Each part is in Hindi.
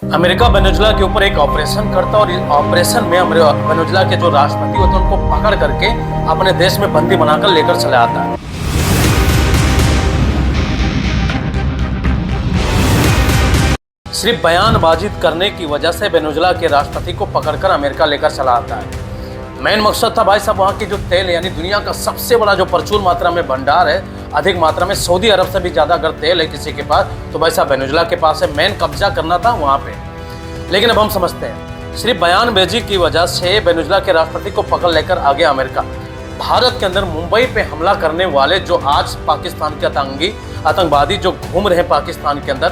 अमेरिका वेनेजुला के ऊपर एक ऑपरेशन करता और इस ऑपरेशन में वेनेजुला के जो राष्ट्रपति होते हैं उनको पकड़ करके अपने देश में बंदी बनाकर लेकर चले आता है। सिर्फ बयानबाजी करने की वजह से वेनेजुला के राष्ट्रपति को पकड़कर अमेरिका लेकर चला आता है। मेन मकसद था भाई साहब वहाँ की जो तेल यानी दुनिया का सबसे बड़ा जो प्रचुर मात्रा में भंडार है, अधिक मात्रा में सऊदी अरब से भी ज़्यादा अगर तेल है किसी के पास तो भाई साहब वेनेजुला के पास है। मेन कब्जा करना था वहाँ पे। लेकिन अब हम समझते हैं सिर्फ बयानबाजी की वजह से वेनेजुला के राष्ट्रपति को पकड़ लेकर आ गया अमेरिका। भारत के अंदर मुंबई पे हमला करने वाले जो आज पाकिस्तान के आतंकवादी जो घूम रहे हैं पाकिस्तान के अंदर,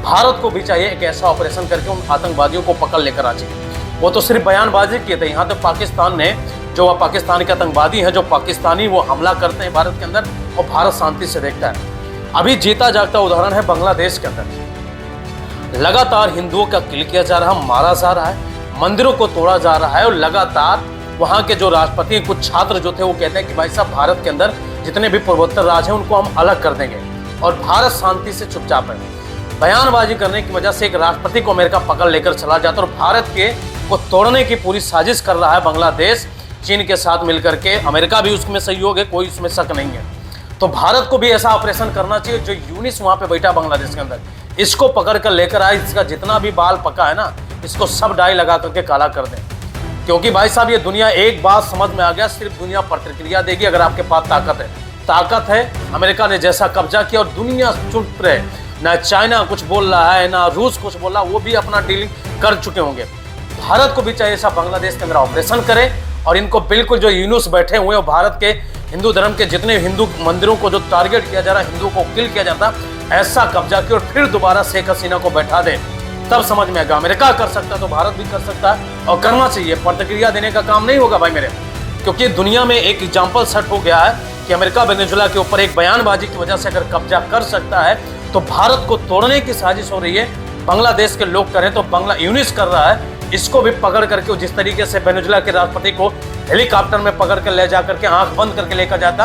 भारत को भी चाहिए एक ऐसा ऑपरेशन करके उन आतंकवादियों को पकड़ लेकर आ जाए। वो तो सिर्फ बयानबाजी किए थे, यहाँ तो पाकिस्तान ने जो पाकिस्तान के आतंकवादी हैं जो पाकिस्तानी वो हमला करते हैं भारत के अंदर और भारत शांति से देखता है। अभी जीता जागता उदाहरण है बांग्लादेश के अंदर। लगातार हिंदुओं का किल किया जा रहा है, मारा जा रहा है, मंदिरों को तोड़ा जा रहा है और लगातार वहाँ के जो राष्ट्रपति कुछ छात्र जो थे वो कहते हैं कि भाई साहब भारत के अंदर जितने भी पूर्वोत्तर राज्य हैं उनको हम अलग कर देंगे और भारत शांति से चुपचाप है। बयानबाजी करने की वजह से एक राष्ट्रपति को अमेरिका पकड़ लेकर चला जाता और भारत के को तोड़ने की पूरी साजिश कर रहा है बांग्लादेश चीन के साथ मिलकर के। अमेरिका भी उसमें सहयोग है, कोई उसमें शक नहीं है। तो भारत को भी ऐसा ऑपरेशन करना चाहिए। जो यूनिस वहाँ पे बैठा बांग्लादेश के अंदर, इसको पकड़ कर लेकर आए, इसका जितना भी बाल पका है ना इसको सब डाई लगा करके काला कर दें। क्योंकि भाई साहब ये दुनिया एक बात समझ में आ गया, सिर्फ दुनिया प्रतिक्रिया देगी अगर आपके पास ताकत है। अमेरिका ने जैसा कब्जा किया और दुनिया चुप रहे, ना चाइना कुछ बोल रहा है ना रूस कुछ बोल रहा, वो भी अपना डीलिंग कर चुके होंगे। भारत को भी चाहिए ऐसा बांग्लादेश के अंदर ऑपरेशन करे और इनको बिल्कुल जो यूनुस बैठे हुए हैं भारत के हिंदू धर्म के जितने हिंदू मंदिरों को जो टारगेट किया जा रहा है, हिंदुओं को किल किया जाता, ऐसा कब्जा किया और फिर दोबारा शेख हसीना को बैठा दे, तब समझ में आएगा। अमेरिका कर सकता तो भारत भी कर सकता है और करना चाहिए। प्रतिक्रिया देने का काम नहीं होगा भाई मेरे, क्योंकि दुनिया में एक एग्जाम्पल सेट हो गया है कि अमेरिका वेनेजुला के ऊपर एक बयानबाजी की वजह से अगर कब्जा कर सकता है तो भारत को तोड़ने की साजिश हो रही है। बांग्लादेश के लोग करें तो बांग्ला यूनिस कर रहा है, इसको भी पकड़ करके जिस तरीके से वेनेजुला के राष्ट्रपति को हेलीकॉप्टर में पकड़ कर ले जाकर के आंख बंद करके लेकर जाता,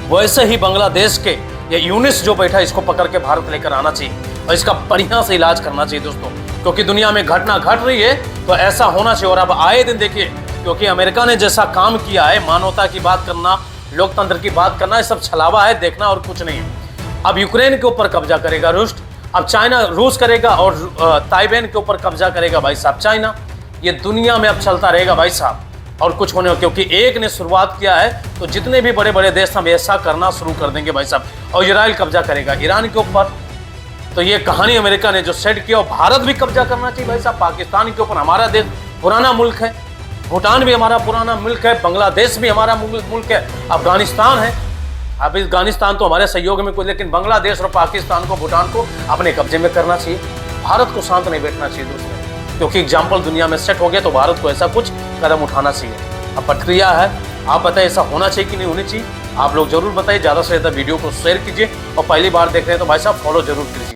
वैसे ही बांग्लादेश के ये यूनिस जो बैठा इसको पकड़ के भारत लेकर आना चाहिए और इसका बढ़िया से इलाज करना चाहिए दोस्तों। क्योंकि दुनिया में घटना घट रही है तो ऐसा होना चाहिए। और अब आए दिन देखिए, क्योंकि अमेरिका ने जैसा काम किया है, मानवता की बात करना, लोकतंत्र की बात करना, ये सब छलावा है, देखना और कुछ नहीं है। अब यूक्रेन के ऊपर कब्जा करेगा रूस, अब चाइना रूस करेगा और ताइवान के ऊपर कब्जा करेगा भाई साहब चाइना। ये दुनिया में अब चलता रहेगा भाई साहब और कुछ होने, क्योंकि एक ने शुरुआत किया है तो जितने भी बड़े बड़े देश हम ऐसा करना शुरू कर देंगे भाई साहब। और इजराइल कब्जा करेगा ईरान के ऊपर। तो ये कहानी अमेरिका ने जो सेट किया, और भारत भी कब्जा करना चाहिए भाई साहब पाकिस्तान के ऊपर। हमारा देश पुराना मुल्क है, भूटान भी हमारा पुराना मुल्क है, बांग्लादेश भी हमारा मुल्क है, अफगानिस्तान है। अब अफगानिस्तान तो हमारे सहयोग में कोई, लेकिन बांग्लादेश और पाकिस्तान को, भूटान को अपने कब्जे में करना चाहिए। भारत को शांत नहीं बैठना चाहिए दोस्तों, क्योंकि एग्जाम्पल दुनिया में सेट हो गया तो भारत को ऐसा कुछ कदम उठाना चाहिए। अब प्रक्रिया है, आप बताइए ऐसा होना चाहिए कि नहीं होनी चाहिए, आप लोग जरूर बताइए। ज़्यादा से ज़्यादा वीडियो को शेयर कीजिए और पहली बार देख रहे हैं तो भाई साहब फॉलो जरूर कीजिए।